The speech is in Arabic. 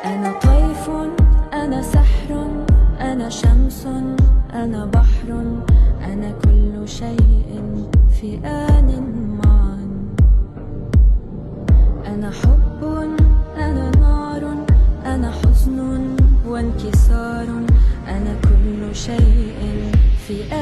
أنا طيف، أنا سحر، أنا شمس، أنا بحر، أنا كل شيء في آن معا. أنا حب، أنا نار، أنا حزن وانكسار، أنا كل شيء في آن